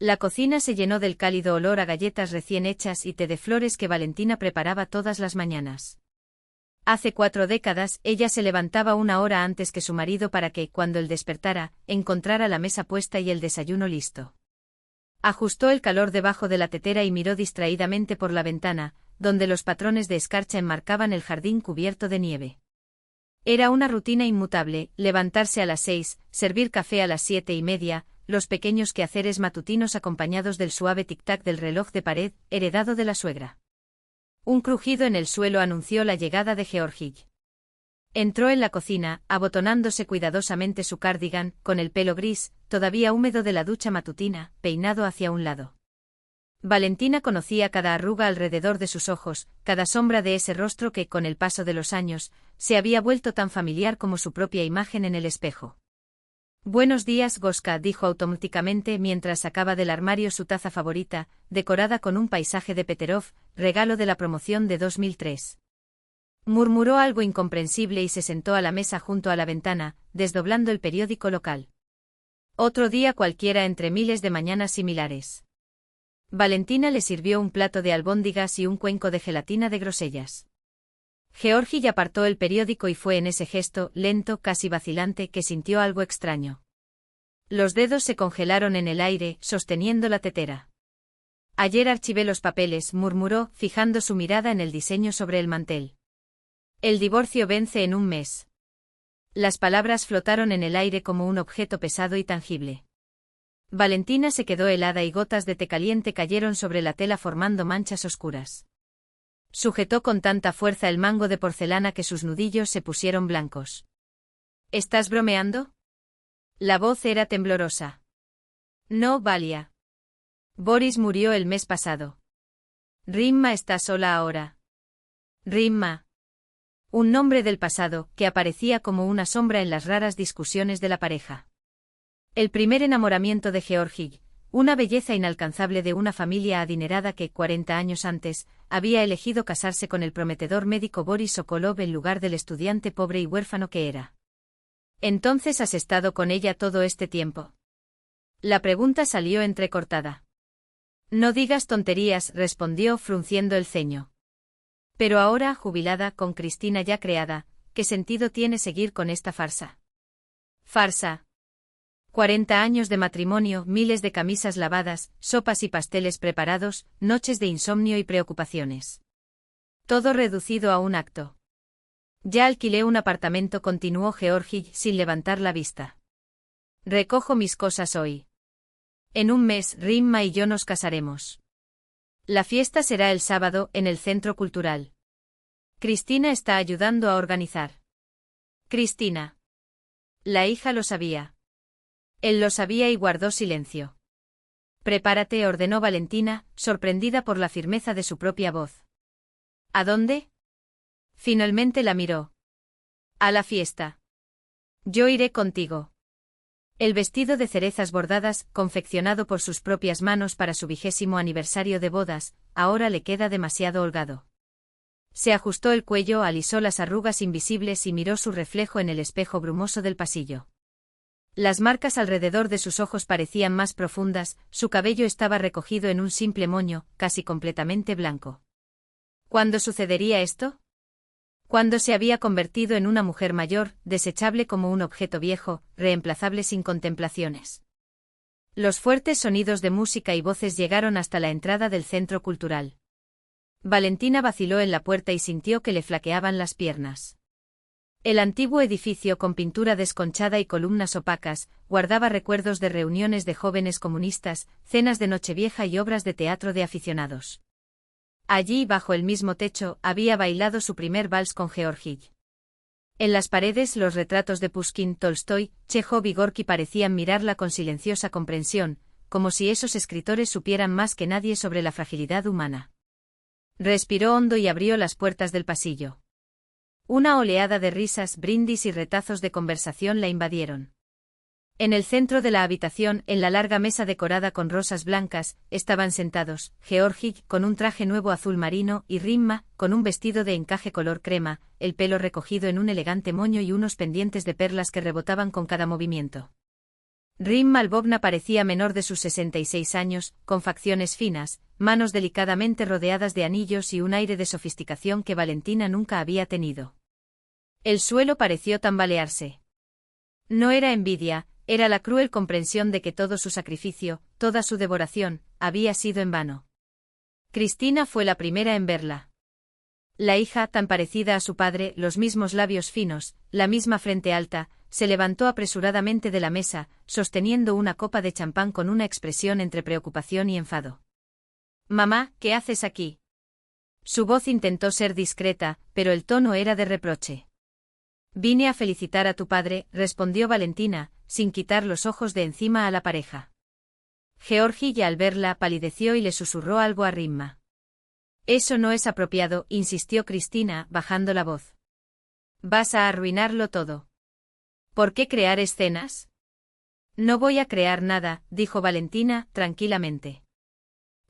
La cocina se llenó del cálido olor a galletas recién hechas y té de flores que Valentina preparaba todas las mañanas. Hace 4 décadas, ella se levantaba 1 hora antes que su marido para que, cuando él despertara, encontrara la mesa puesta y el desayuno listo. Ajustó el calor debajo de la tetera y miró distraídamente por la ventana, donde los patrones de escarcha enmarcaban el jardín cubierto de nieve. Era una rutina inmutable: levantarse a las 6, servir café a las 7:30, los pequeños quehaceres matutinos acompañados del suave tic-tac del reloj de pared, heredado de la suegra. Un crujido en el suelo anunció la llegada de Georgie. Entró en la cocina, abotonándose cuidadosamente su cardigan, con el pelo gris, todavía húmedo de la ducha matutina, peinado hacia un lado. Valentina conocía cada arruga alrededor de sus ojos, cada sombra de ese rostro que, con el paso de los años, se había vuelto tan familiar como su propia imagen en el espejo. «Buenos días, Goska», dijo automáticamente mientras sacaba del armario su taza favorita, decorada con un paisaje de Peterov, regalo de la promoción de 2003. Murmuró algo incomprensible y se sentó a la mesa junto a la ventana, desdoblando el periódico local. Otro día cualquiera entre miles de mañanas similares. Valentina le sirvió un plato de albóndigas y un cuenco de gelatina de grosellas. Georgie apartó el periódico y fue en ese gesto, lento, casi vacilante, que sintió algo extraño. Los dedos se congelaron en el aire, sosteniendo la tetera. «Ayer archivé los papeles», murmuró, fijando su mirada en el diseño sobre el mantel. «El divorcio vence en un mes». Las palabras flotaron en el aire como un objeto pesado y tangible. Valentina se quedó helada y gotas de té caliente cayeron sobre la tela formando manchas oscuras. Sujetó con tanta fuerza el mango de porcelana que sus nudillos se pusieron blancos. «¿Estás bromeando?» La voz era temblorosa. «No, Valia. Boris murió el mes pasado. Rimma está sola ahora». Rimma. Un nombre del pasado, que aparecía como una sombra en las raras discusiones de la pareja. El primer enamoramiento de Georgie, una belleza inalcanzable de una familia adinerada que, 40 años antes, había elegido casarse con el prometedor médico Boris Sokolov en lugar del estudiante pobre y huérfano que era. «¿Entonces has estado con ella todo este tiempo?». La pregunta salió entrecortada. «No digas tonterías», respondió frunciendo el ceño. «Pero ahora, jubilada, con Cristina ya creada, ¿qué sentido tiene seguir con esta farsa?». «Farsa». 40 años de matrimonio, miles de camisas lavadas, sopas y pasteles preparados, noches de insomnio y preocupaciones. Todo reducido a un acto. «Ya alquilé un apartamento», continuó Georgie sin levantar la vista. «Recojo mis cosas hoy. En un mes, Rimma y yo nos casaremos. La fiesta será el sábado, en el Centro Cultural. Cristina está ayudando a organizar». «Cristina». La hija lo sabía. Él lo sabía y guardó silencio. «Prepárate», ordenó Valentina, sorprendida por la firmeza de su propia voz. «¿A dónde?». Finalmente la miró. «A la fiesta. Yo iré contigo». El vestido de cerezas bordadas, confeccionado por sus propias manos para su 20º aniversario de bodas, ahora le queda demasiado holgado. Se ajustó el cuello, alisó las arrugas invisibles y miró su reflejo en el espejo brumoso del pasillo. Las marcas alrededor de sus ojos parecían más profundas, su cabello estaba recogido en un simple moño, casi completamente blanco. ¿Cuándo sucedería esto? ¿Cuándo se había convertido en una mujer mayor, desechable como un objeto viejo, reemplazable sin contemplaciones? Los fuertes sonidos de música y voces llegaron hasta la entrada del centro cultural. Valentina vaciló en la puerta y sintió que le flaqueaban las piernas. El antiguo edificio con pintura desconchada y columnas opacas, guardaba recuerdos de reuniones de jóvenes comunistas, cenas de Nochevieja y obras de teatro de aficionados. Allí, bajo el mismo techo, había bailado su primer vals con Georgie. En las paredes los retratos de Pushkin, Tolstoy, Chejov y Gorki parecían mirarla con silenciosa comprensión, como si esos escritores supieran más que nadie sobre la fragilidad humana. Respiró hondo y abrió las puertas del pasillo. Una oleada de risas, brindis y retazos de conversación la invadieron. En el centro de la habitación, en la larga mesa decorada con rosas blancas, estaban sentados, Georgie, con un traje nuevo azul marino, y Rimma, con un vestido de encaje color crema, el pelo recogido en un elegante moño y unos pendientes de perlas que rebotaban con cada movimiento. Rimma Lvovna parecía menor de sus 66 años, con facciones finas, manos delicadamente rodeadas de anillos y un aire de sofisticación que Valentina nunca había tenido. El suelo pareció tambalearse. No era envidia, era la cruel comprensión de que todo su sacrificio, toda su devoración, había sido en vano. Cristina fue la primera en verla. La hija, tan parecida a su padre, los mismos labios finos, la misma frente alta, se levantó apresuradamente de la mesa, sosteniendo una copa de champán con una expresión entre preocupación y enfado. «Mamá, ¿qué haces aquí?» Su voz intentó ser discreta, pero el tono era de reproche. «Vine a felicitar a tu padre», respondió Valentina, sin quitar los ojos de encima a la pareja. Georgie, al verla, palideció y le susurró algo a Rimma. «Eso no es apropiado», insistió Cristina, bajando la voz. «Vas a arruinarlo todo». «¿Por qué crear escenas?» «No voy a crear nada», dijo Valentina, tranquilamente.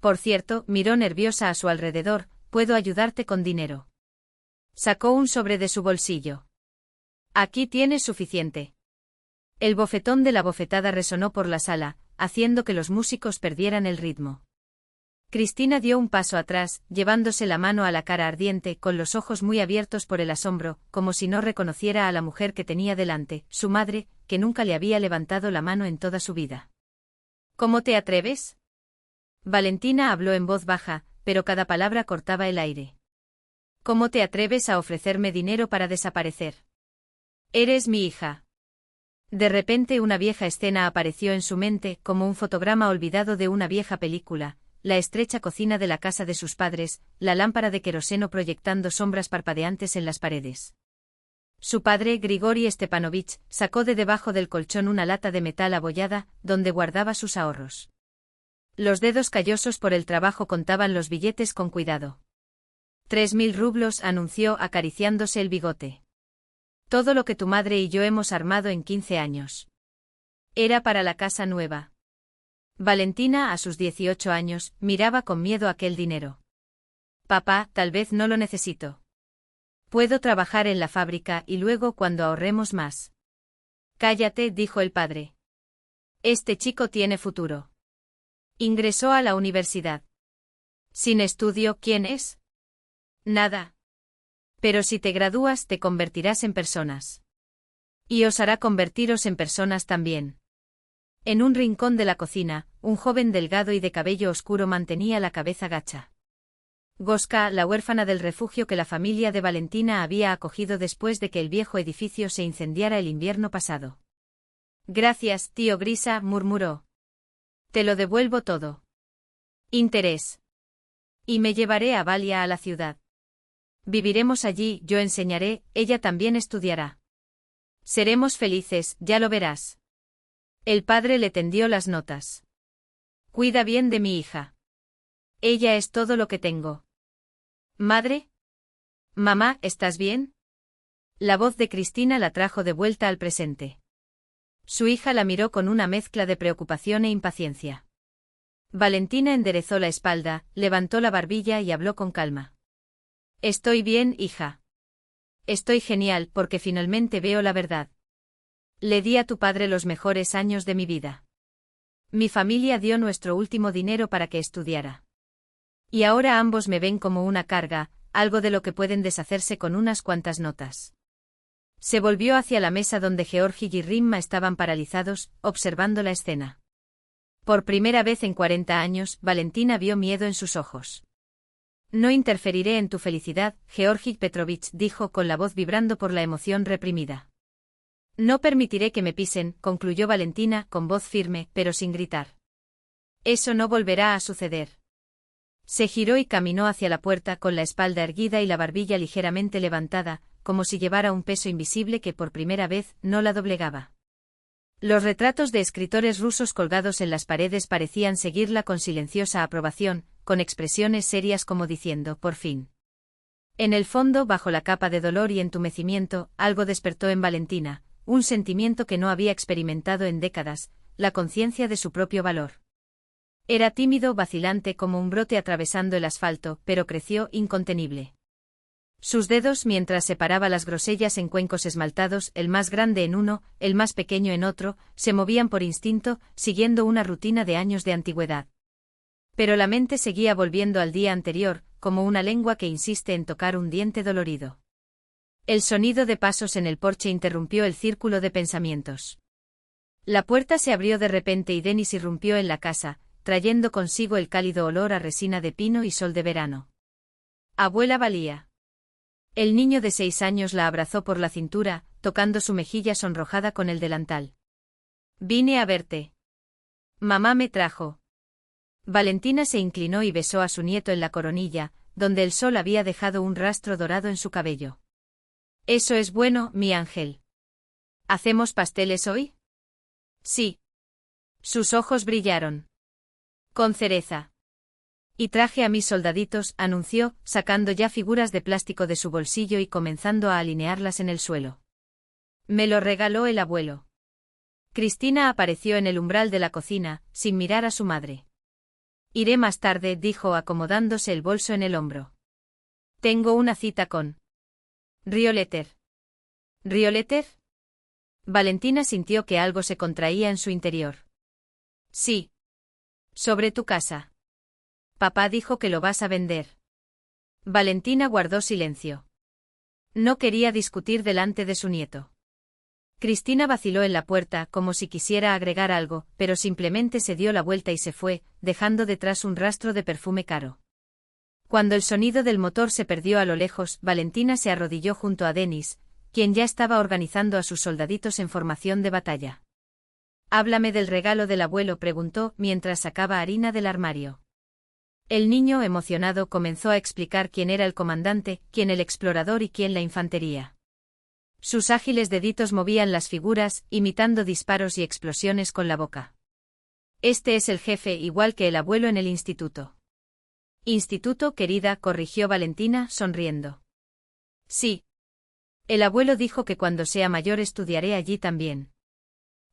«Por cierto», miró nerviosa a su alrededor, «puedo ayudarte con dinero». Sacó un sobre de su bolsillo. «Aquí tienes suficiente». El bofetón de la bofetada resonó por la sala, haciendo que los músicos perdieran el ritmo. Cristina dio un paso atrás, llevándose la mano a la cara ardiente, con los ojos muy abiertos por el asombro, como si no reconociera a la mujer que tenía delante, su madre, que nunca le había levantado la mano en toda su vida. «¿Cómo te atreves?» Valentina habló en voz baja, pero cada palabra cortaba el aire. «¿Cómo te atreves a ofrecerme dinero para desaparecer? Eres mi hija». De repente una vieja escena apareció en su mente, como un fotograma olvidado de una vieja película. La estrecha cocina de la casa de sus padres, la lámpara de queroseno proyectando sombras parpadeantes en las paredes. Su padre, Grigori Stepanovich, sacó de debajo del colchón una lata de metal abollada, donde guardaba sus ahorros. Los dedos callosos por el trabajo contaban los billetes con cuidado. 3000 rublos, anunció, acariciándose el bigote. Todo lo que tu madre y yo hemos armado en 15 años. Era para la casa nueva. Valentina, a sus 18 años, miraba con miedo aquel dinero. «Papá, tal vez no lo necesito. Puedo trabajar en la fábrica y luego cuando ahorremos más». «Cállate», dijo el padre. «Este chico tiene futuro». Ingresó a la universidad. «Sin estudio, ¿quién es?» «Nada. Pero si te gradúas te convertirás en personas. Y os hará convertiros en personas también». En un rincón de la cocina, un joven delgado y de cabello oscuro mantenía la cabeza gacha. Goska, la huérfana del refugio que la familia de Valentina había acogido después de que el viejo edificio se incendiara el invierno pasado. «Gracias, tío Grisa», murmuró. «Te lo devuelvo todo. Interés. Y me llevaré a Valia a la ciudad. Viviremos allí, yo enseñaré, ella también estudiará. Seremos felices, ya lo verás». El padre le tendió las notas. «Cuida bien de mi hija. Ella es todo lo que tengo». «Madre». «Mamá, ¿estás bien?» La voz de Cristina la trajo de vuelta al presente. Su hija la miró con una mezcla de preocupación e impaciencia. Valentina enderezó la espalda, levantó la barbilla y habló con calma. «Estoy bien, hija. Estoy genial porque finalmente veo la verdad. Le di a tu padre los mejores años de mi vida. Mi familia dio nuestro último dinero para que estudiara. Y ahora ambos me ven como una carga, algo de lo que pueden deshacerse con unas cuantas notas». Se volvió hacia la mesa donde Georgie y Rimma estaban paralizados, observando la escena. Por primera vez en 40 años, Valentina vio miedo en sus ojos. «No interferiré en tu felicidad», Georgie Petrovich dijo con la voz vibrando por la emoción reprimida. «No permitiré que me pisen», concluyó Valentina con voz firme, pero sin gritar. «Eso no volverá a suceder». Se giró y caminó hacia la puerta con la espalda erguida y la barbilla ligeramente levantada, como si llevara un peso invisible que por primera vez no la doblegaba. Los retratos de escritores rusos colgados en las paredes parecían seguirla con silenciosa aprobación, con expresiones serias como diciendo, «por fin». En el fondo, bajo la capa de dolor y entumecimiento, algo despertó en Valentina, un sentimiento que no había experimentado en décadas, la conciencia de su propio valor. Era tímido, vacilante como un brote atravesando el asfalto, pero creció incontenible. Sus dedos, mientras separaba las grosellas en cuencos esmaltados, el más grande en uno, el más pequeño en otro, se movían por instinto, siguiendo una rutina de años de antigüedad. Pero la mente seguía volviendo al día anterior, como una lengua que insiste en tocar un diente dolorido. El sonido de pasos en el porche interrumpió el círculo de pensamientos. La puerta se abrió de repente y Denis irrumpió en la casa, trayendo consigo el cálido olor a resina de pino y sol de verano. Abuela Valía. El niño de 6 años la abrazó por la cintura, tocando su mejilla sonrojada con el delantal. Vine a verte. Mamá me trajo. Valentina se inclinó y besó a su nieto en la coronilla, donde el sol había dejado un rastro dorado en su cabello. Eso es bueno, mi ángel. ¿Hacemos pasteles hoy? Sí. Sus ojos brillaron. Con cereza. Y traje a mis soldaditos, anunció, sacando ya figuras de plástico de su bolsillo y comenzando a alinearlas en el suelo. Me lo regaló el abuelo. Cristina apareció en el umbral de la cocina, sin mirar a su madre. Iré más tarde, dijo acomodándose el bolso en el hombro. Tengo una cita con Rioletter. ¿Rioletter? Valentina sintió que algo se contraía en su interior. Sí. Sobre tu casa. Papá dijo que lo vas a vender. Valentina guardó silencio. No quería discutir delante de su nieto. Cristina vaciló en la puerta como si quisiera agregar algo, pero simplemente se dio la vuelta y se fue, dejando detrás un rastro de perfume caro. Cuando el sonido del motor se perdió a lo lejos, Valentina se arrodilló junto a Denis, quien ya estaba organizando a sus soldaditos en formación de batalla. «Háblame del regalo del abuelo», preguntó, mientras sacaba harina del armario. El niño, emocionado, comenzó a explicar quién era el comandante, quién el explorador y quién la infantería. Sus ágiles deditos movían las figuras, imitando disparos y explosiones con la boca. Este es el jefe, igual que el abuelo en el instituto. Instituto, querida, corrigió Valentina, sonriendo. Sí. El abuelo dijo que cuando sea mayor estudiaré allí también.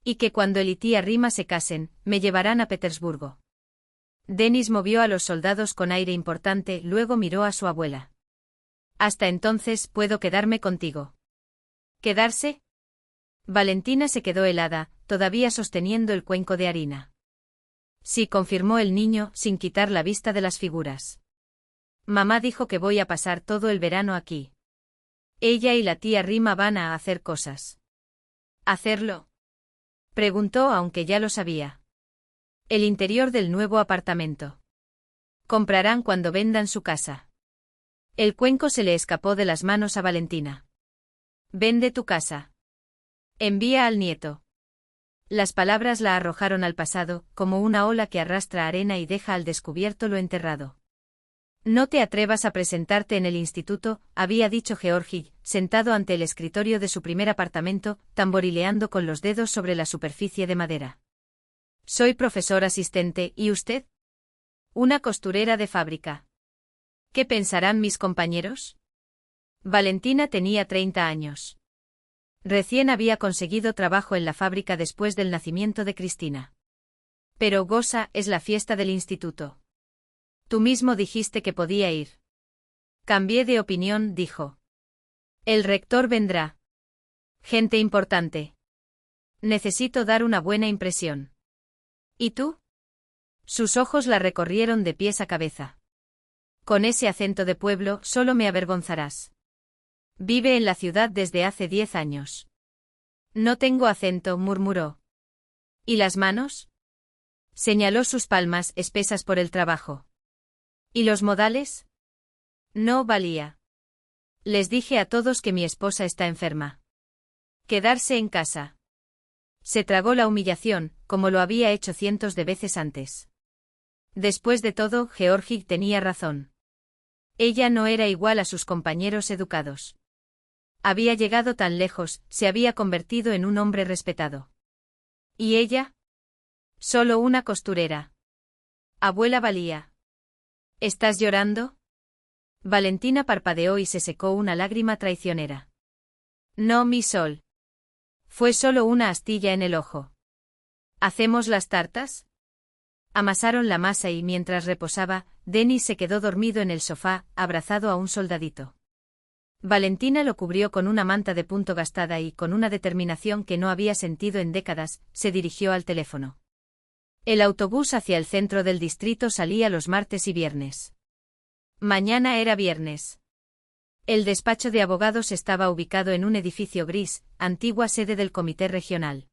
Y que cuando él y tía Rima se casen, me llevarán a Petersburgo. Denis movió a los soldados con aire importante, luego miró a su abuela. Hasta entonces puedo quedarme contigo. ¿Quedarse? Valentina se quedó helada, todavía sosteniendo el cuenco de harina. Sí, confirmó el niño, sin quitar la vista de las figuras. Mamá dijo que voy a pasar todo el verano aquí. Ella y la tía Rima van a hacer cosas. ¿Hacerlo? Preguntó, aunque ya lo sabía. El interior del nuevo apartamento. Comprarán cuando vendan su casa. El cuenco se le escapó de las manos a Valentina. Vende tu casa. Envía al nieto. Las palabras la arrojaron al pasado, como una ola que arrastra arena y deja al descubierto lo enterrado. No te atrevas a presentarte en el instituto, había dicho Georgi, sentado ante el escritorio de su primer apartamento, tamborileando con los dedos sobre la superficie de madera. Soy profesor asistente, ¿y usted? Una costurera de fábrica. ¿Qué pensarán mis compañeros? Valentina tenía 30 años. Recién había conseguido trabajo en la fábrica después del nacimiento de Cristina. Pero Gosa es la fiesta del instituto. Tú mismo dijiste que podía ir. Cambié de opinión, dijo. El rector vendrá. Gente importante. Necesito dar una buena impresión. ¿Y tú? Sus ojos la recorrieron de pies a cabeza. Con ese acento de pueblo solo me avergonzarás. Vive en la ciudad desde hace 10 años. No tengo acento, murmuró. ¿Y las manos? Señaló sus palmas, espesas por el trabajo. ¿Y los modales? No valía. Les dije a todos que mi esposa está enferma. Quedarse en casa. Se tragó la humillación, como lo había hecho cientos de veces antes. Después de todo, Georgi tenía razón. Ella no era igual a sus compañeros educados. Había llegado tan lejos, se había convertido en un hombre respetado. ¿Y ella? Solo una costurera. Abuela Valía. ¿Estás llorando? Valentina parpadeó y se secó una lágrima traicionera. No, mi sol. Fue solo una astilla en el ojo. ¿Hacemos las tartas? Amasaron la masa y mientras reposaba, Denis se quedó dormido en el sofá, abrazado a un soldadito. Valentina lo cubrió con una manta de punto gastada y, con una determinación que no había sentido en décadas, se dirigió al teléfono. El autobús hacia el centro del distrito salía los martes y viernes. Mañana era viernes. El despacho de abogados estaba ubicado en un edificio gris, antigua sede del comité regional.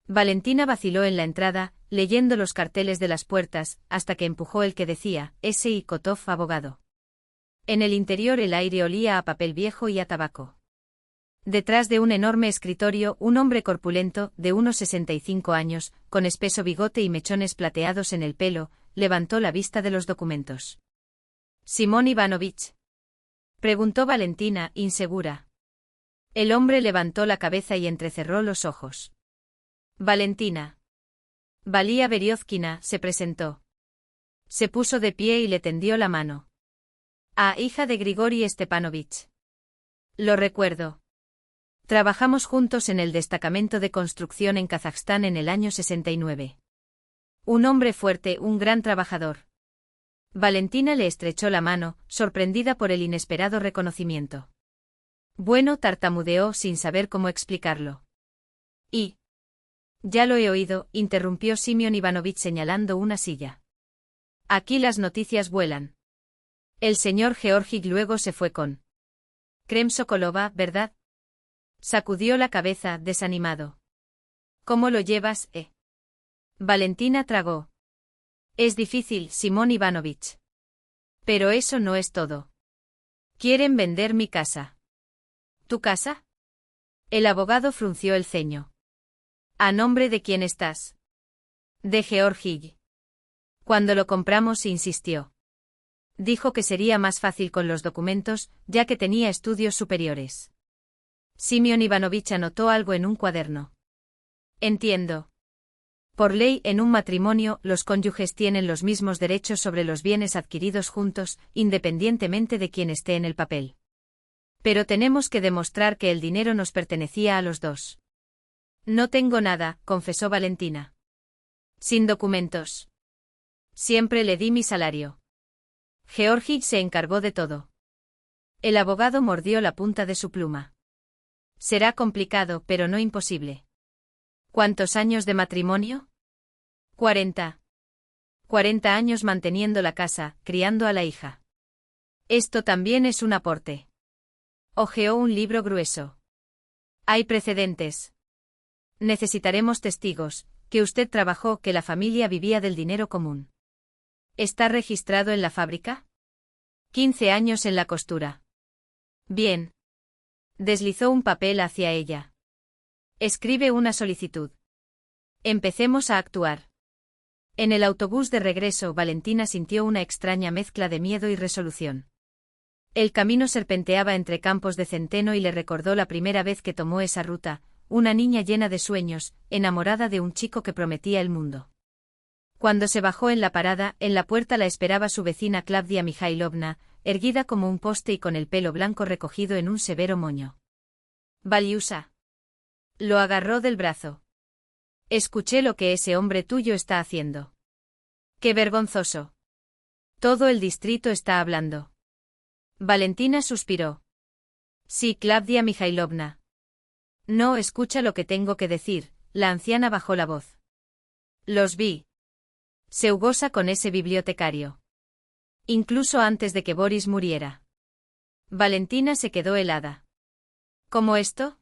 Valentina vaciló en la entrada, leyendo los carteles de las puertas, hasta que empujó el que decía, S.I. Kotov, abogado. En el interior el aire olía a papel viejo y a tabaco. Detrás de un enorme escritorio, un hombre corpulento, de unos 65 años, con espeso bigote y mechones plateados en el pelo, levantó la vista de los documentos. «¿Simón Ivanovich?», preguntó Valentina, insegura. El hombre levantó la cabeza y entrecerró los ojos. «Valentina». Valia Beriozkina, se presentó. Se puso de pie y le tendió la mano. «Ah, hija de Grigori Stepanovich. Lo recuerdo. Trabajamos juntos en el destacamento de construcción en Kazajstán en el año 69. Un hombre fuerte, un gran trabajador». Valentina le estrechó la mano, sorprendida por el inesperado reconocimiento. «Bueno», tartamudeó sin saber cómo explicarlo. «Y...». «Ya lo he oído», interrumpió Simeón Ivanovich señalando una silla. «Aquí las noticias vuelan». El señor Georgij luego se fue con Krem Sokolova, ¿verdad? Sacudió la cabeza, desanimado. ¿Cómo lo llevas, Valentina tragó. Es difícil, Simón Ivanovich. Pero eso no es todo. Quieren vender mi casa. ¿Tu casa? El abogado frunció el ceño. ¿A nombre de quién estás? De Georgij. Cuando lo compramos, insistió. Dijo que sería más fácil con los documentos, ya que tenía estudios superiores. Simeón Ivanovich anotó algo en un cuaderno. Entiendo. Por ley, en un matrimonio, los cónyuges tienen los mismos derechos sobre los bienes adquiridos juntos, independientemente de quién esté en el papel. Pero tenemos que demostrar que el dinero nos pertenecía a los dos. No tengo nada, confesó Valentina. Sin documentos. Siempre le di mi salario. Georgij se encargó de todo. El abogado mordió la punta de su pluma. Será complicado, pero no imposible. ¿Cuántos años de matrimonio? 40. 40 años manteniendo la casa, criando a la hija. Esto también es un aporte. Hojeó un libro grueso. Hay precedentes. Necesitaremos testigos, que usted trabajó, que la familia vivía del dinero común. ¿Está registrado en la fábrica? 15 años en la costura. Bien. Deslizó un papel hacia ella. Escribe una solicitud. Empecemos a actuar. En el autobús de regreso, Valentina sintió una extraña mezcla de miedo y resolución. El camino serpenteaba entre campos de centeno y le recordó la primera vez que tomó esa ruta, una niña llena de sueños, enamorada de un chico que prometía el mundo. Cuando se bajó en la parada, en la puerta la esperaba su vecina Klavdia Mikhailovna, erguida como un poste y con el pelo blanco recogido en un severo moño. Valiusa. Lo agarró del brazo. Escuché lo que ese hombre tuyo está haciendo. ¡Qué vergonzoso! Todo el distrito está hablando. Valentina suspiró. Sí, Klavdia Mikhailovna. No, escucha lo que tengo que decir, la anciana bajó la voz. Los vi. Se ugosa con ese bibliotecario. Incluso antes de que Boris muriera. Valentina se quedó helada. ¿Cómo esto?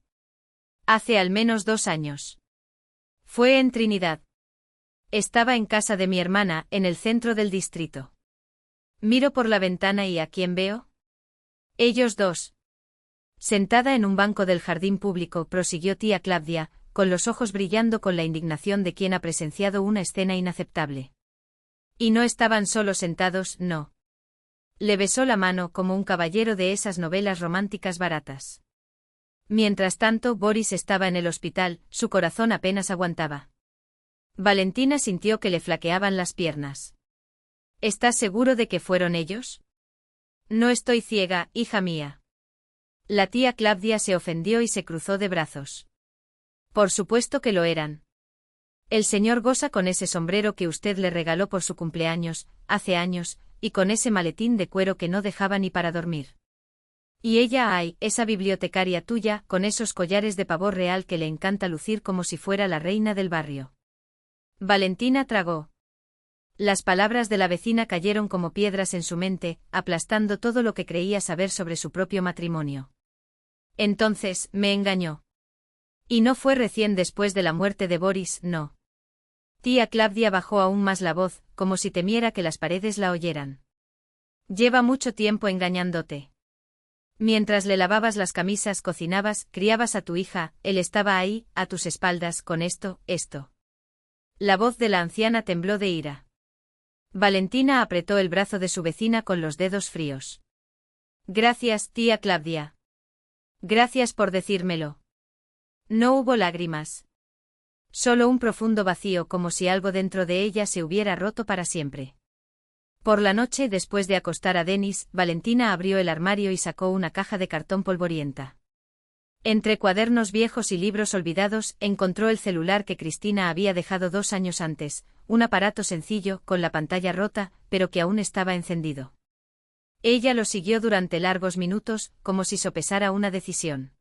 Hace al menos 2 años. Fue en Trinidad. Estaba en casa de mi hermana, en el centro del distrito. Miro por la ventana y ¿a quién veo? Ellos dos. Sentada en un banco del jardín público, prosiguió tía Klavdia, con los ojos brillando con la indignación de quien ha presenciado una escena inaceptable. Y no estaban solo sentados, no. Le besó la mano como un caballero de esas novelas románticas baratas. Mientras tanto, Boris estaba en el hospital, su corazón apenas aguantaba. Valentina sintió que le flaqueaban las piernas. ¿Estás seguro de que fueron ellos? No estoy ciega, hija mía. La tía Klavdia se ofendió y se cruzó de brazos. Por supuesto que lo eran. El señor goza con ese sombrero que usted le regaló por su cumpleaños, hace años, y con ese maletín de cuero que no dejaba ni para dormir. Y ella, ay, esa bibliotecaria tuya, con esos collares de pavor real que le encanta lucir como si fuera la reina del barrio. Valentina tragó. Las palabras de la vecina cayeron como piedras en su mente, aplastando todo lo que creía saber sobre su propio matrimonio. Entonces, me engañó. Y no fue recién después de la muerte de Boris, no. Tía Claudia bajó aún más la voz, como si temiera que las paredes la oyeran. Lleva mucho tiempo engañándote. Mientras le lavabas las camisas, cocinabas, criabas a tu hija, él estaba ahí, a tus espaldas, con esto. La voz de la anciana tembló de ira. Valentina apretó el brazo de su vecina con los dedos fríos. Gracias, tía Claudia. Gracias por decírmelo. No hubo lágrimas. Solo un profundo vacío, como si algo dentro de ella se hubiera roto para siempre. Por la noche, después de acostar a Denis, Valentina abrió el armario y sacó una caja de cartón polvorienta. Entre cuadernos viejos y libros olvidados, encontró el celular que Cristina había dejado 2 años antes, un aparato sencillo, con la pantalla rota, pero que aún estaba encendido. Ella lo siguió durante largos minutos, como si sopesara una decisión.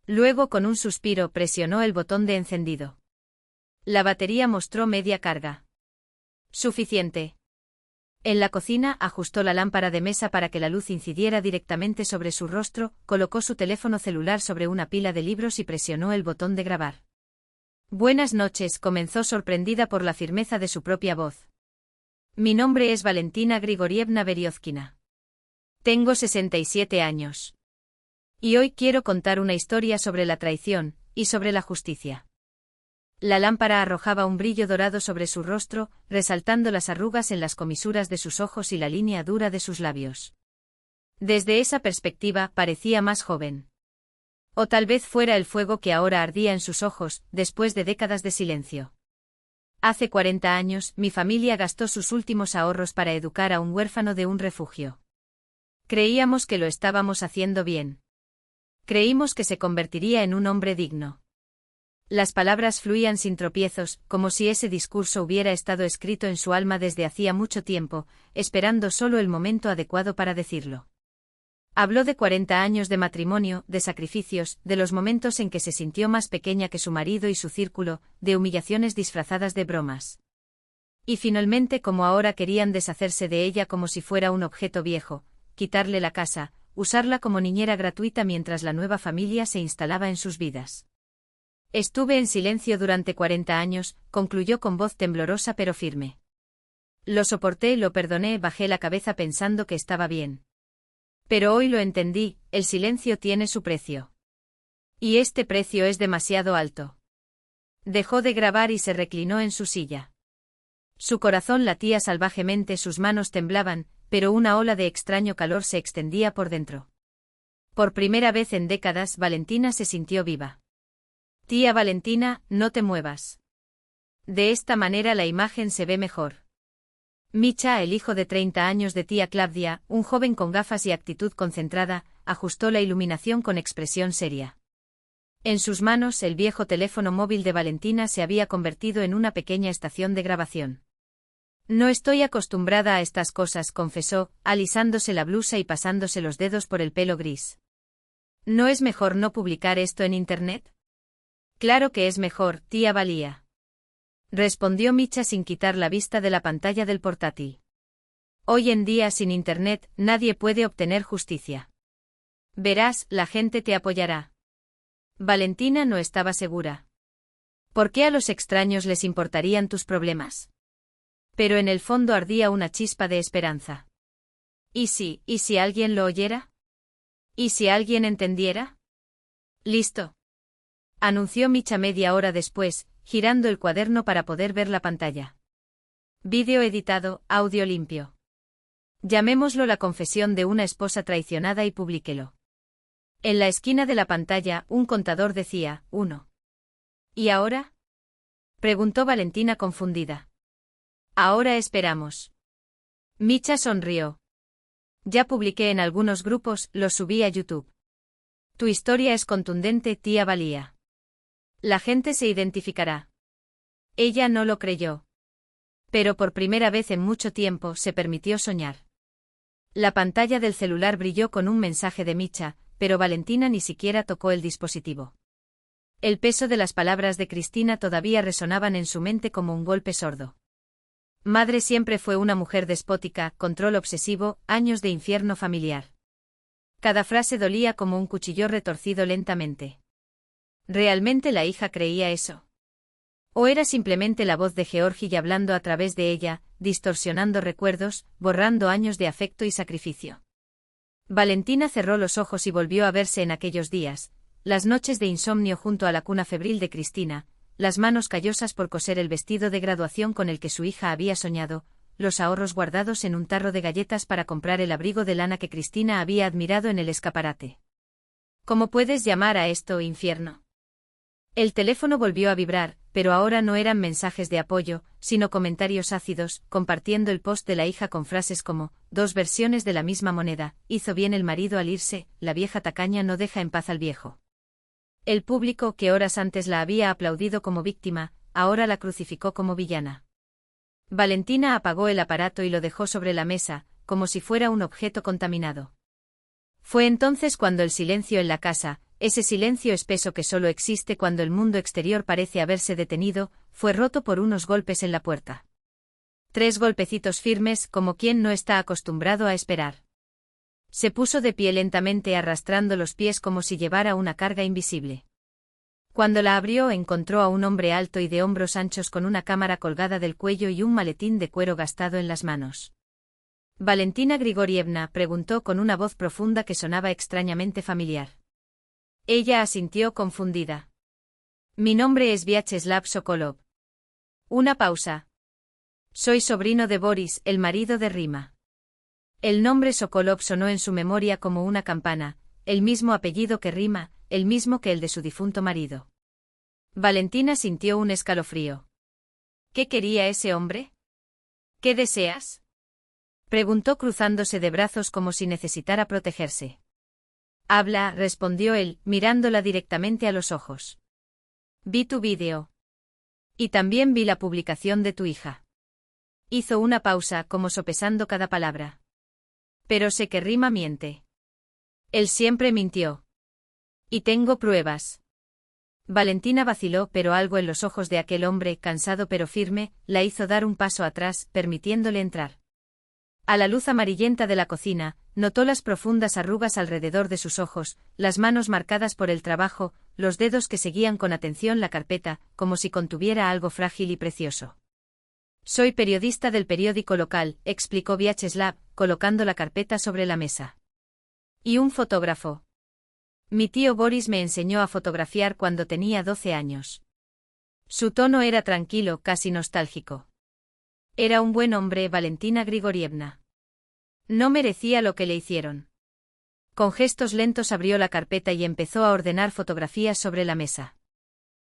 Luego, con un suspiro, presionó el botón de encendido. La batería mostró media carga. Suficiente. En la cocina, ajustó la lámpara de mesa para que la luz incidiera directamente sobre su rostro, colocó su teléfono celular sobre una pila de libros y presionó el botón de grabar. Buenas noches, comenzó sorprendida por la firmeza de su propia voz. Mi nombre es Valentina Grigorievna Veriozkina. Tengo 67 años. Y hoy quiero contar una historia sobre la traición, y sobre la justicia. La lámpara arrojaba un brillo dorado sobre su rostro, resaltando las arrugas en las comisuras de sus ojos y la línea dura de sus labios. Desde esa perspectiva, parecía más joven. O tal vez fuera el fuego que ahora ardía en sus ojos, después de décadas de silencio. Hace 40 años, mi familia gastó sus últimos ahorros para educar a un huérfano de un refugio. Creíamos que lo estábamos haciendo bien. Creímos que se convertiría en un hombre digno. Las palabras fluían sin tropiezos, como si ese discurso hubiera estado escrito en su alma desde hacía mucho tiempo, esperando solo el momento adecuado para decirlo. Habló de 40 años de matrimonio, de sacrificios, de los momentos en que se sintió más pequeña que su marido y su círculo, de humillaciones disfrazadas de bromas. Y finalmente, como ahora querían deshacerse de ella como si fuera un objeto viejo, quitarle la casa, usarla como niñera gratuita mientras la nueva familia se instalaba en sus vidas. Estuve en silencio durante 40 años, concluyó con voz temblorosa pero firme. Lo soporté, lo perdoné, bajé la cabeza pensando que estaba bien. Pero hoy lo entendí, el silencio tiene su precio. Y este precio es demasiado alto. Dejó de grabar y se reclinó en su silla. Su corazón latía salvajemente, sus manos temblaban, pero una ola de extraño calor se extendía por dentro. Por primera vez en décadas, Valentina se sintió viva. Tía Valentina, no te muevas. De esta manera la imagen se ve mejor. Micha, el hijo de 30 años de tía Claudia, un joven con gafas y actitud concentrada, ajustó la iluminación con expresión seria. En sus manos, el viejo teléfono móvil de Valentina se había convertido en una pequeña estación de grabación. No estoy acostumbrada a estas cosas, confesó, alisándose la blusa y pasándose los dedos por el pelo gris. ¿No es mejor no publicar esto en Internet? Claro que es mejor, tía Valía. Respondió Micha sin quitar la vista de la pantalla del portátil. Hoy en día sin Internet, nadie puede obtener justicia. Verás, la gente te apoyará. Valentina no estaba segura. ¿Por qué a los extraños les importarían tus problemas? Pero en el fondo ardía una chispa de esperanza. ¿Y si alguien lo oyera? ¿Y si alguien entendiera? Listo. Anunció Micha media hora después, girando el cuaderno para poder ver la pantalla. Vídeo editado, audio limpio. Llamémoslo la confesión de una esposa traicionada y publiquélo. En la esquina de la pantalla, un contador decía, 1. ¿Y ahora? Preguntó Valentina confundida. Ahora esperamos. Micha sonrió. Ya publiqué en algunos grupos, los subí a YouTube. Tu historia es contundente, tía Valía. La gente se identificará. Ella no lo creyó. Pero por primera vez en mucho tiempo se permitió soñar. La pantalla del celular brilló con un mensaje de Micha, pero Valentina ni siquiera tocó el dispositivo. El peso de las palabras de Cristina todavía resonaban en su mente como un golpe sordo. Madre siempre fue una mujer despótica, control obsesivo, años de infierno familiar. Cada frase dolía como un cuchillo retorcido lentamente. ¿Realmente la hija creía eso? ¿O era simplemente la voz de Georgie hablando a través de ella, distorsionando recuerdos, borrando años de afecto y sacrificio? Valentina cerró los ojos y volvió a verse en aquellos días, las noches de insomnio junto a la cuna febril de Cristina, las manos callosas por coser el vestido de graduación con el que su hija había soñado, los ahorros guardados en un tarro de galletas para comprar el abrigo de lana que Cristina había admirado en el escaparate. ¿Cómo puedes llamar a esto infierno? El teléfono volvió a vibrar, pero ahora no eran mensajes de apoyo, sino comentarios ácidos, compartiendo el post de la hija con frases como, dos versiones de la misma moneda, hizo bien el marido al irse, la vieja tacaña no deja en paz al viejo. El público que horas antes la había aplaudido como víctima, ahora la crucificó como villana. Valentina apagó el aparato y lo dejó sobre la mesa, como si fuera un objeto contaminado. Fue entonces cuando el silencio en la casa, ese silencio espeso que solo existe cuando el mundo exterior parece haberse detenido, fue roto por unos golpes en la puerta. 3 golpecitos firmes, como quien no está acostumbrado a esperar. Se puso de pie lentamente arrastrando los pies como si llevara una carga invisible. Cuando la abrió encontró a un hombre alto y de hombros anchos con una cámara colgada del cuello y un maletín de cuero gastado en las manos. Valentina Grigorievna preguntó con una voz profunda que sonaba extrañamente familiar. Ella asintió confundida. Mi nombre es Vyacheslav Sokolov. Una pausa. Soy sobrino de Boris, el marido de Rima. El nombre Sokolov sonó en su memoria como una campana, el mismo apellido que Rima, el mismo que el de su difunto marido. Valentina sintió un escalofrío. ¿Qué quería ese hombre? ¿Qué deseas? Preguntó cruzándose de brazos como si necesitara protegerse. Habla, respondió él, mirándola directamente a los ojos. Vi tu vídeo. Y también vi la publicación de tu hija. Hizo una pausa, como sopesando cada palabra. Pero sé que Rima miente. Él siempre mintió. Y tengo pruebas. Valentina vaciló, pero algo en los ojos de aquel hombre, cansado pero firme, la hizo dar un paso atrás, permitiéndole entrar. A la luz amarillenta de la cocina, notó las profundas arrugas alrededor de sus ojos, las manos marcadas por el trabajo, los dedos que seguían con atención la carpeta, como si contuviera algo frágil y precioso. Soy periodista del periódico local, explicó Vyacheslav, colocando la carpeta sobre la mesa. Y un fotógrafo. Mi tío Boris me enseñó a fotografiar cuando tenía 12 años. Su tono era tranquilo, casi nostálgico. Era un buen hombre, Valentina Grigorievna. No merecía lo que le hicieron. Con gestos lentos abrió la carpeta y empezó a ordenar fotografías sobre la mesa.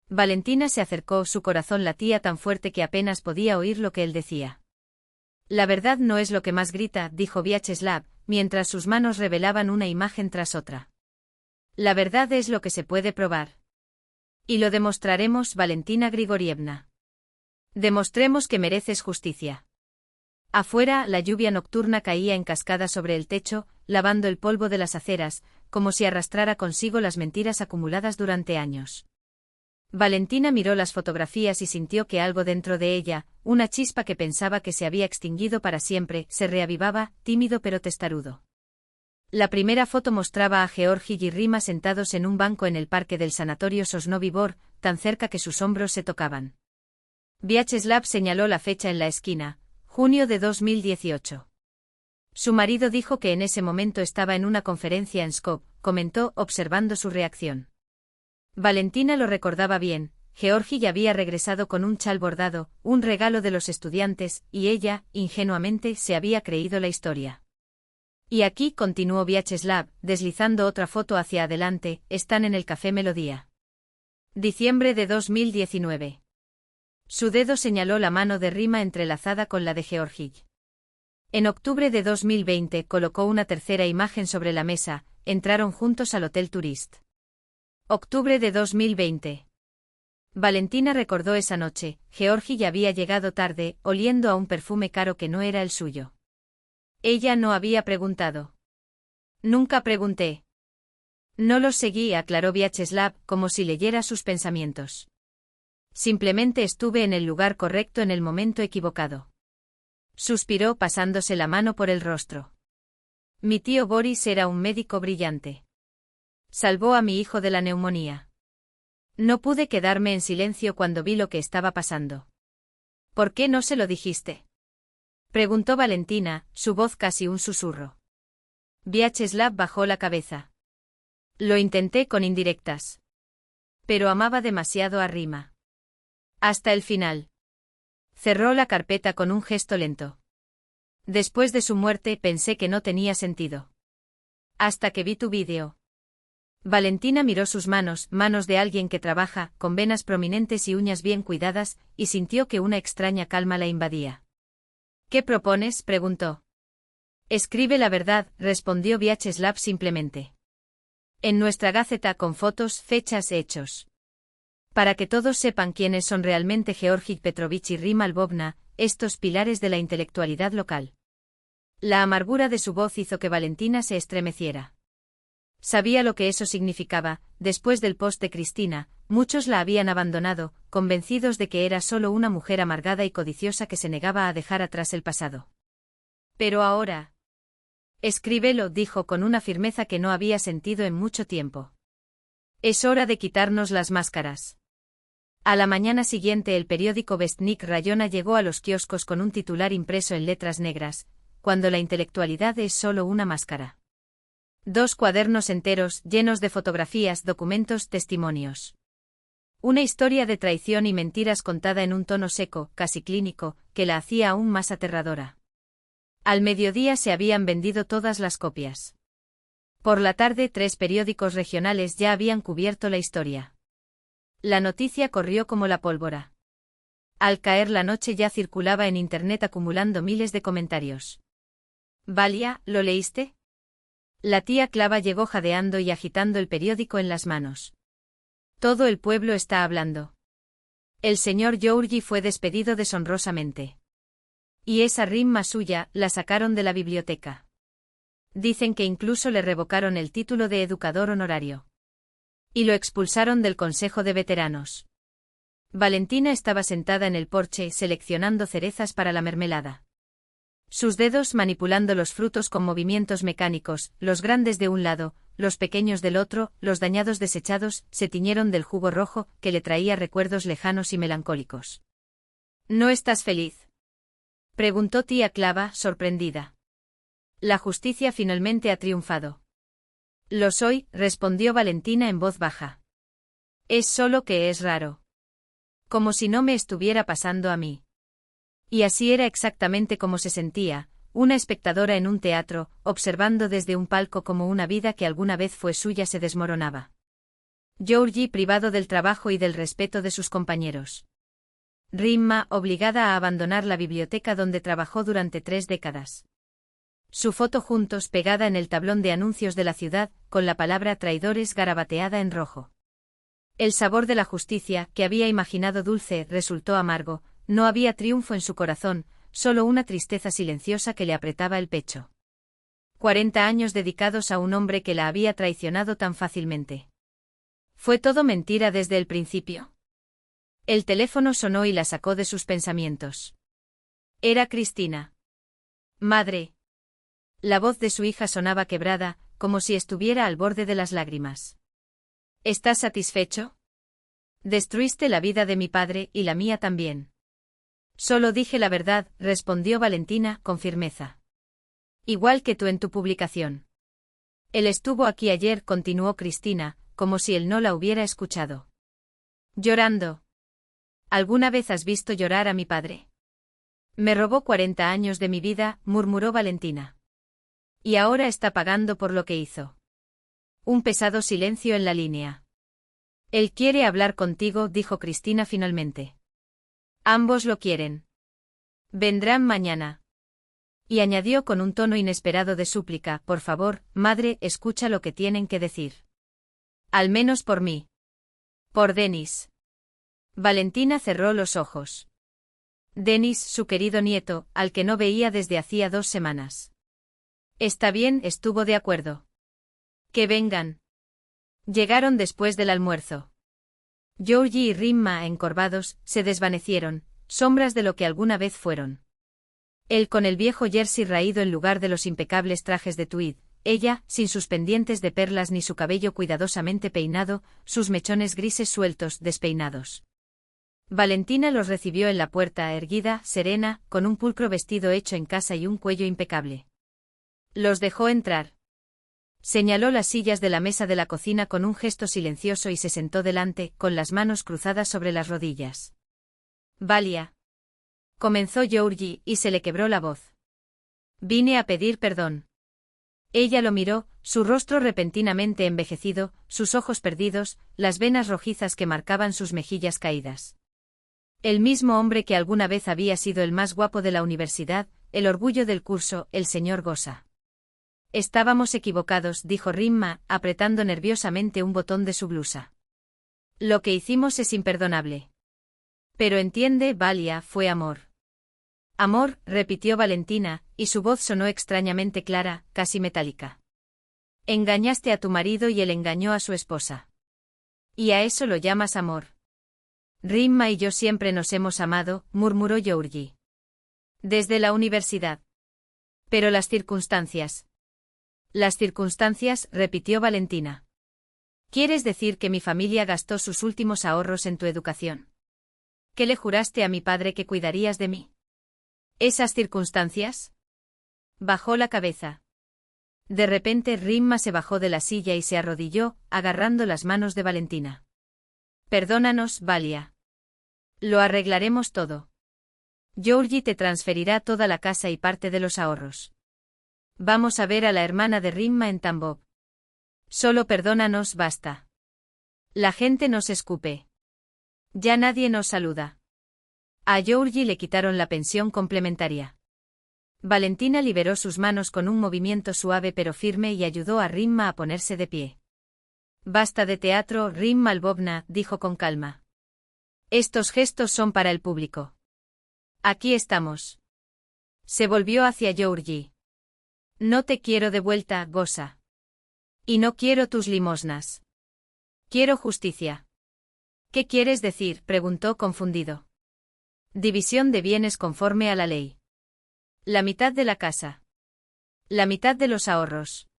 Valentina se acercó, su corazón latía tan fuerte que apenas podía oír lo que él decía. La verdad no es lo que más grita, dijo Vyacheslav, mientras sus manos revelaban una imagen tras otra. La verdad es lo que se puede probar. Y lo demostraremos, Valentina Grigorievna. Demostremos que mereces justicia. Afuera, la lluvia nocturna caía en cascada sobre el techo, lavando el polvo de las aceras, como si arrastrara consigo las mentiras acumuladas durante años. Valentina miró las fotografías y sintió que algo dentro de ella, una chispa que pensaba que se había extinguido para siempre, se reavivaba, tímido pero testarudo. La primera foto mostraba a Georgi y Rima sentados en un banco en el parque del sanatorio Sosnovyy Bor, tan cerca que sus hombros se tocaban. Vyacheslav señaló la fecha en la esquina, junio de 2018. Su marido dijo que en ese momento estaba en una conferencia en Pskov, comentó, observando su reacción. Valentina lo recordaba bien, Georgi ya había regresado con un chal bordado, un regalo de los estudiantes, y ella, ingenuamente, se había creído la historia. Y aquí, continuó Vyacheslav, deslizando otra foto hacia adelante, están en el Café Melodía. Diciembre de 2019. Su dedo señaló la mano de Rima entrelazada con la de Georgi. En octubre de 2020 colocó una tercera imagen sobre la mesa, entraron juntos al Hotel Tourist. Octubre de 2020. Valentina recordó esa noche, Georgi ya había llegado tarde, oliendo a un perfume caro que no era el suyo. Ella no había preguntado. Nunca pregunté. No los seguí, aclaró Vyacheslav, como si leyera sus pensamientos. Simplemente estuve en el lugar correcto en el momento equivocado. Suspiró pasándose la mano por el rostro. Mi tío Boris era un médico brillante. Salvó a mi hijo de la neumonía. No pude quedarme en silencio cuando vi lo que estaba pasando. ¿Por qué no se lo dijiste? Preguntó Valentina, su voz casi un susurro. Vyacheslav bajó la cabeza. Lo intenté con indirectas. Pero amaba demasiado a Rima. Hasta el final. Cerró la carpeta con un gesto lento. Después de su muerte pensé que no tenía sentido. Hasta que vi tu vídeo. Valentina miró sus manos, manos de alguien que trabaja, con venas prominentes y uñas bien cuidadas, y sintió que una extraña calma la invadía. ¿Qué propones?, preguntó. Escribe la verdad, respondió Vyacheslav simplemente. En nuestra gaceta con fotos, fechas, hechos. Para que todos sepan quiénes son realmente Georgi Petrovich y Rima Lvovna, estos pilares de la intelectualidad local. La amargura de su voz hizo que Valentina se estremeciera. Sabía lo que eso significaba. Después del post de Cristina, muchos la habían abandonado, convencidos de que era solo una mujer amargada y codiciosa que se negaba a dejar atrás el pasado. Pero ahora... Escríbelo, dijo con una firmeza que no había sentido en mucho tiempo. Es hora de quitarnos las máscaras. A la mañana siguiente el periódico Vestnik Rayona llegó a los kioscos con un titular impreso en letras negras: cuando la intelectualidad es solo una máscara. 2 cuadernos enteros, llenos de fotografías, documentos, testimonios. Una historia de traición y mentiras contada en un tono seco, casi clínico, que la hacía aún más aterradora. Al mediodía se habían vendido todas las copias. Por la tarde 3 periódicos regionales ya habían cubierto la historia. La noticia corrió como la pólvora. Al caer la noche ya circulaba en internet acumulando miles de comentarios. Valia, ¿lo leíste? La tía Clava llegó jadeando y agitando el periódico en las manos. Todo el pueblo está hablando. El señor Georgi fue despedido deshonrosamente. Y esa Rimma suya, la sacaron de la biblioteca. Dicen que incluso le revocaron el título de educador honorario. Y lo expulsaron del Consejo de Veteranos. Valentina estaba sentada en el porche seleccionando cerezas para la mermelada. Sus dedos manipulando los frutos con movimientos mecánicos, los grandes de un lado, los pequeños del otro, los dañados desechados, se tiñeron del jugo rojo, que le traía recuerdos lejanos y melancólicos. ¿No estás feliz?, preguntó tía Clava, sorprendida. La justicia finalmente ha triunfado. Lo soy, respondió Valentina en voz baja. Es solo que es raro. Como si no me estuviera pasando a mí. Y así era exactamente como se sentía, una espectadora en un teatro, observando desde un palco como una vida que alguna vez fue suya se desmoronaba. Georgi privado del trabajo y del respeto de sus compañeros. Rimma obligada a abandonar la biblioteca donde trabajó durante 3 décadas. Su foto juntos pegada en el tablón de anuncios de la ciudad, con la palabra traidores garabateada en rojo. El sabor de la justicia, que había imaginado dulce, resultó amargo. No había triunfo en su corazón, solo una tristeza silenciosa que le apretaba el pecho. 40 años dedicados a un hombre que la había traicionado tan fácilmente. ¿Fue todo mentira desde el principio? El teléfono sonó y la sacó de sus pensamientos. Era Cristina. Madre. La voz de su hija sonaba quebrada, como si estuviera al borde de las lágrimas. ¿Estás satisfecho? Destruiste la vida de mi padre y la mía también. Solo dije la verdad, respondió Valentina, con firmeza. Igual que tú en tu publicación. Él estuvo aquí ayer, continuó Cristina, como si él no la hubiera escuchado. Llorando. ¿Alguna vez has visto llorar a mi padre? Me robó 40 años de mi vida, murmuró Valentina. Y ahora está pagando por lo que hizo. Un pesado silencio en la línea. Él quiere hablar contigo, dijo Cristina finalmente. Ambos lo quieren. Vendrán mañana. Y añadió con un tono inesperado de súplica: por favor, madre, escucha lo que tienen que decir. Al menos por mí. Por Denis. Valentina cerró los ojos. Denis, su querido nieto, al que no veía desde hacía 2 semanas. Está bien, estuvo de acuerdo. Que vengan. Llegaron después del almuerzo. Georgie y Rimma, encorvados, se desvanecieron, sombras de lo que alguna vez fueron. Él con el viejo jersey raído en lugar de los impecables trajes de tweed, ella, sin sus pendientes de perlas ni su cabello cuidadosamente peinado, sus mechones grises sueltos, despeinados. Valentina los recibió en la puerta, erguida, serena, con un pulcro vestido hecho en casa y un cuello impecable. Los dejó entrar. Señaló las sillas de la mesa de la cocina con un gesto silencioso y se sentó delante, con las manos cruzadas sobre las rodillas. Valia. Comenzó Georgie, y se le quebró la voz. Vine a pedir perdón. Ella lo miró, su rostro repentinamente envejecido, sus ojos perdidos, las venas rojizas que marcaban sus mejillas caídas. El mismo hombre que alguna vez había sido el más guapo de la universidad, el orgullo del curso, el señor Gosa. Estábamos equivocados, dijo Rimma, apretando nerviosamente un botón de su blusa. Lo que hicimos es imperdonable. Pero entiende, Valia, fue amor. Amor, repitió Valentina, y su voz sonó extrañamente clara, casi metálica. Engañaste a tu marido y él engañó a su esposa. ¿Y a eso lo llamas amor? Rimma y yo siempre nos hemos amado, murmuró Georgie. Desde la universidad. Pero las circunstancias. Las circunstancias, repitió Valentina. ¿Quieres decir que mi familia gastó sus últimos ahorros en tu educación? ¿Qué le juraste a mi padre que cuidarías de mí? ¿Esas circunstancias? Bajó la cabeza. De repente Rimma se bajó de la silla y se arrodilló, agarrando las manos de Valentina. Perdónanos, Valia. Lo arreglaremos todo. Georgie te transferirá toda la casa y parte de los ahorros. Vamos a ver a la hermana de Rimma en Tambov. Solo perdónanos, basta. La gente nos escupe. Ya nadie nos saluda. A Georgie le quitaron la pensión complementaria. Valentina liberó sus manos con un movimiento suave pero firme y ayudó a Rimma a ponerse de pie. Basta de teatro, Rimma Lvovna, dijo con calma. Estos gestos son para el público. Aquí estamos. Se volvió hacia Georgie. No te quiero de vuelta, Gosa. Y no quiero tus limosnas. Quiero justicia. ¿Qué quieres decir?, preguntó confundido. División de bienes conforme a la ley. La mitad de la casa. La mitad de los ahorros.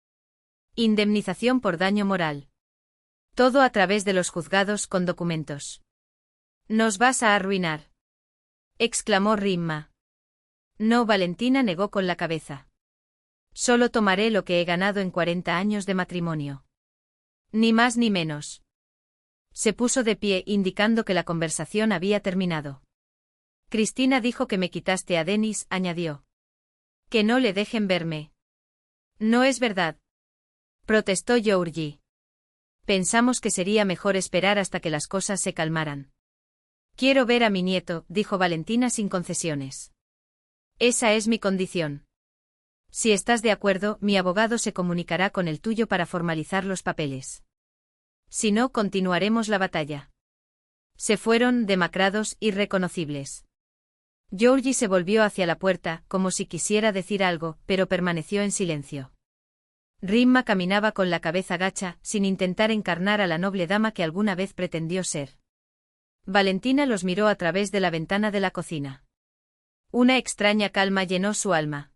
Indemnización por daño moral. Todo a través de los juzgados con documentos. Nos vas a arruinar. Exclamó Rimma. No, Valentina negó con la cabeza. Solo tomaré lo que he ganado en 40 años de matrimonio. Ni más ni menos. Se puso de pie indicando que la conversación había terminado. Cristina dijo que me quitaste a Denis, añadió. Que no le dejen verme. No es verdad. Protestó Georgie. Pensamos que sería mejor esperar hasta que las cosas se calmaran. Quiero ver a mi nieto, dijo Valentina sin concesiones. Esa es mi condición. Si estás de acuerdo, mi abogado se comunicará con el tuyo para formalizar los papeles. Si no, continuaremos la batalla. Se fueron, demacrados, irreconocibles. Georgie se volvió hacia la puerta, como si quisiera decir algo, pero permaneció en silencio. Rimma caminaba con la cabeza gacha, sin intentar encarnar a la noble dama que alguna vez pretendió ser. Valentina los miró a través de la ventana de la cocina. Una extraña calma llenó su alma.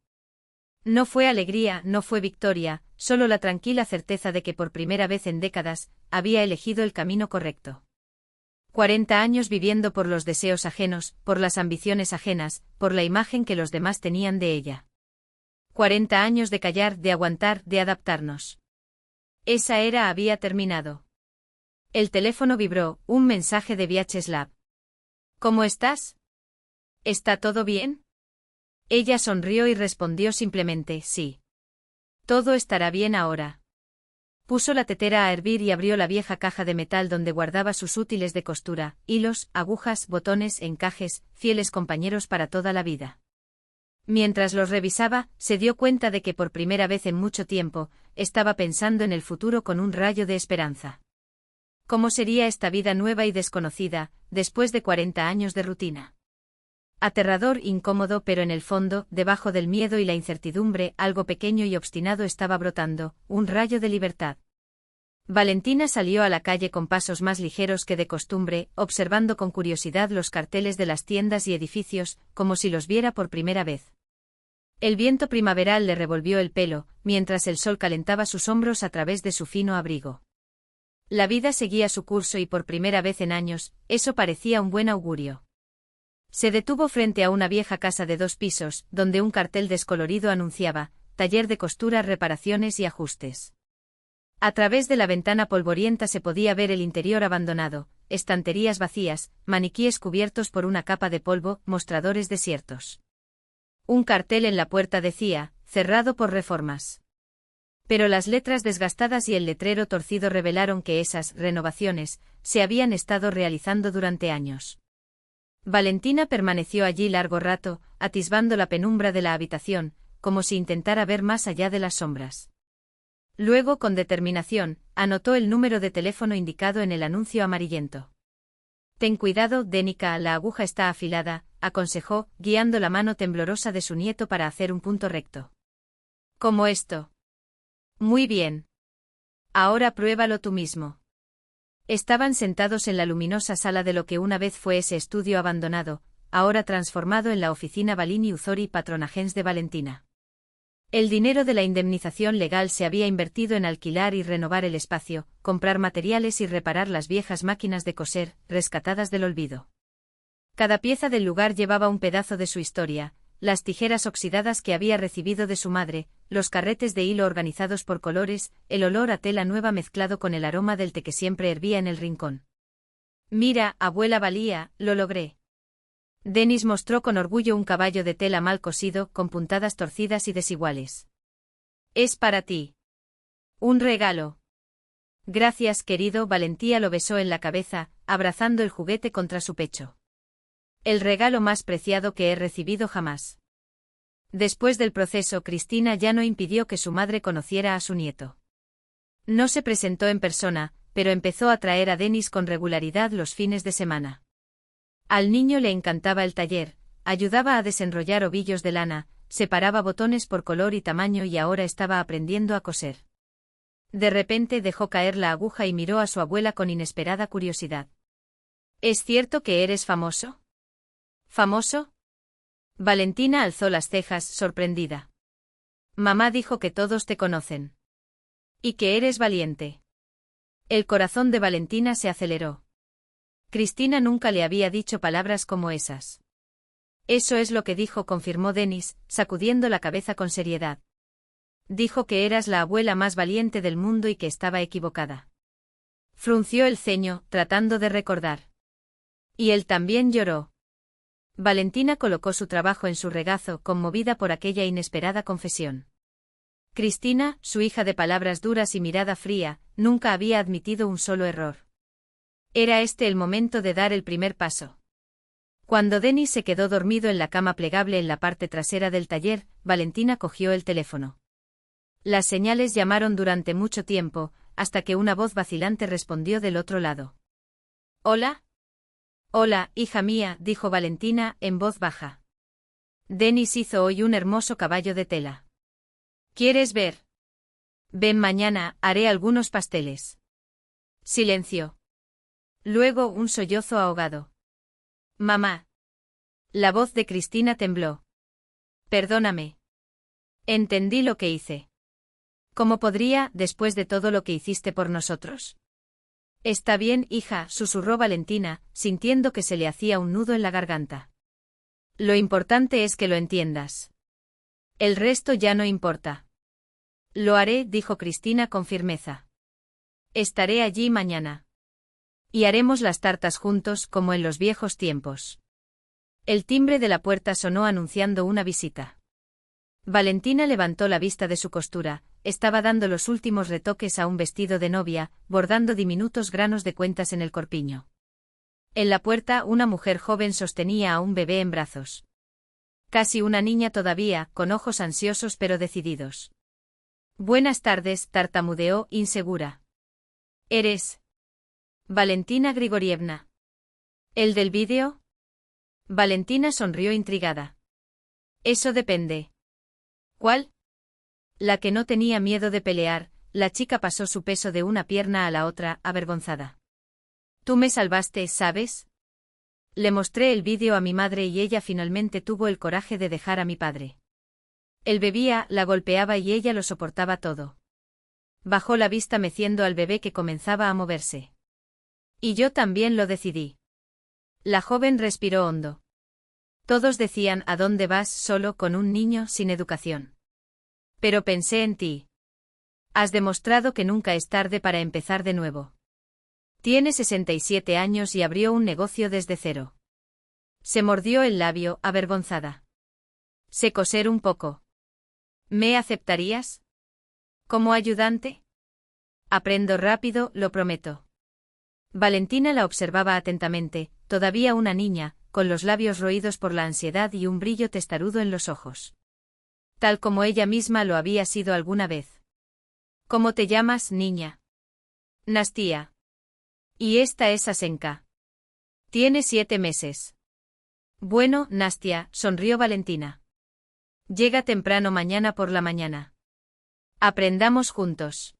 No fue alegría, no fue victoria, solo la tranquila certeza de que por primera vez en décadas, había elegido el camino correcto. 40 años viviendo por los deseos ajenos, por las ambiciones ajenas, por la imagen que los demás tenían de ella. 40 años de callar, de aguantar, de adaptarnos. Esa era había terminado. El teléfono vibró, un mensaje de Vyacheslav. ¿Cómo estás? ¿Está todo bien? Ella sonrió y respondió simplemente, sí. Todo estará bien ahora. Puso la tetera a hervir y abrió la vieja caja de metal donde guardaba sus útiles de costura, hilos, agujas, botones, encajes, fieles compañeros para toda la vida. Mientras los revisaba, se dio cuenta de que por primera vez en mucho tiempo, estaba pensando en el futuro con un rayo de esperanza. ¿Cómo sería esta vida nueva y desconocida, después de 40 años de rutina? Aterrador, incómodo, pero en el fondo, debajo del miedo y la incertidumbre, algo pequeño y obstinado estaba brotando, un rayo de libertad. Valentina salió a la calle con pasos más ligeros que de costumbre, observando con curiosidad los carteles de las tiendas y edificios, como si los viera por primera vez. El viento primaveral le revolvió el pelo, mientras el sol calentaba sus hombros a través de su fino abrigo. La vida seguía su curso y por primera vez en años, eso parecía un buen augurio. Se detuvo frente a una vieja casa de 2 pisos, donde un cartel descolorido anunciaba, taller de costura, reparaciones y ajustes. A través de la ventana polvorienta se podía ver el interior abandonado, estanterías vacías, maniquíes cubiertos por una capa de polvo, mostradores desiertos. Un cartel en la puerta decía, cerrado por reformas. Pero las letras desgastadas y el letrero torcido revelaron que esas renovaciones se habían estado realizando durante años. Valentina permaneció allí largo rato, atisbando la penumbra de la habitación, como si intentara ver más allá de las sombras. Luego, con determinación, anotó el número de teléfono indicado en el anuncio amarillento. «Ten cuidado, Denica, la aguja está afilada», aconsejó, guiando la mano temblorosa de su nieto para hacer un punto recto. «¿Cómo esto?» «Muy bien. Ahora pruébalo tú mismo». Estaban sentados en la luminosa sala de lo que una vez fue ese estudio abandonado, ahora transformado en la oficina Balini Uzori Patronagens de Valentina. El dinero de la indemnización legal se había invertido en alquilar y renovar el espacio, comprar materiales y reparar las viejas máquinas de coser, rescatadas del olvido. Cada pieza del lugar llevaba un pedazo de su historia, las tijeras oxidadas que había recibido de su madre, los carretes de hilo organizados por colores, el olor a tela nueva mezclado con el aroma del té que siempre hervía en el rincón. «Mira, abuela Valía, lo logré». Denis mostró con orgullo un caballo de tela mal cosido, con puntadas torcidas y desiguales. «Es para ti. Un regalo». «Gracias, querido». Valentía lo besó en la cabeza, abrazando el juguete contra su pecho. «El regalo más preciado que he recibido jamás». Después del proceso, Cristina ya no impidió que su madre conociera a su nieto. No se presentó en persona, pero empezó a traer a Denis con regularidad los fines de semana. Al niño le encantaba el taller, ayudaba a desenrollar ovillos de lana, separaba botones por color y tamaño y ahora estaba aprendiendo a coser. De repente dejó caer la aguja y miró a su abuela con inesperada curiosidad. «¿Es cierto que eres famoso?» «¿Famoso?» Valentina alzó las cejas, sorprendida. «Mamá dijo que todos te conocen. Y que eres valiente». El corazón de Valentina se aceleró. Cristina nunca le había dicho palabras como esas. «Eso es lo que dijo», confirmó Denis, sacudiendo la cabeza con seriedad. «Dijo que eras la abuela más valiente del mundo y que estaba equivocada». Frunció el ceño, tratando de recordar. «Y él también lloró». Valentina colocó su trabajo en su regazo, conmovida por aquella inesperada confesión. Cristina, su hija de palabras duras y mirada fría, nunca había admitido un solo error. Era este el momento de dar el primer paso. Cuando Denis se quedó dormido en la cama plegable en la parte trasera del taller, Valentina cogió el teléfono. Las señales llamaron durante mucho tiempo, hasta que una voz vacilante respondió del otro lado. «¿Hola?» «Hola, hija mía», dijo Valentina, en voz baja. «Denis hizo hoy un hermoso caballo de tela. ¿Quieres ver? Ven mañana, haré algunos pasteles». Silencio. Luego un sollozo ahogado. «Mamá». La voz de Cristina tembló. «Perdóname. Entendí lo que hice. ¿Cómo podría, después de todo lo que hiciste por nosotros?» «Está bien, hija», susurró Valentina, sintiendo que se le hacía un nudo en la garganta. «Lo importante es que lo entiendas. El resto ya no importa». «Lo haré», dijo Cristina con firmeza. «Estaré allí mañana. Y haremos las tartas juntos, como en los viejos tiempos». El timbre de la puerta sonó anunciando una visita. Valentina levantó la vista de su costura, estaba dando los últimos retoques a un vestido de novia, bordando diminutos granos de cuentas en el corpiño. En la puerta una mujer joven sostenía a un bebé en brazos. Casi una niña todavía, con ojos ansiosos pero decididos. «Buenas tardes», tartamudeó, insegura. «¿Eres Valentina Grigorievna? ¿El del vídeo?» Valentina sonrió intrigada. Eso depende. ¿Cuál? La que no tenía miedo de pelear, la chica pasó su peso de una pierna a la otra, avergonzada. Tú me salvaste, ¿sabes? Le mostré el vídeo a mi madre y ella finalmente tuvo el coraje de dejar a mi padre. Él bebía, la golpeaba y ella lo soportaba todo. Bajó la vista meciendo al bebé que comenzaba a moverse. Y yo también lo decidí. La joven respiró hondo. Todos decían ¿a dónde vas solo con un niño sin educación? Pero pensé en ti. Has demostrado que nunca es tarde para empezar de nuevo. Tiene 67 años y abrió un negocio desde cero. Se mordió el labio, avergonzada. Sé coser un poco. ¿Me aceptarías? ¿Como ayudante? Aprendo rápido, lo prometo. Valentina la observaba atentamente, todavía una niña, con los labios roídos por la ansiedad y un brillo testarudo en los ojos. Tal como ella misma lo había sido alguna vez. ¿Cómo te llamas, niña? Nastia. Y esta es Asenka. Tiene 7 meses. Bueno, Nastia, sonrió Valentina. Llega temprano mañana por la mañana. Aprendamos juntos.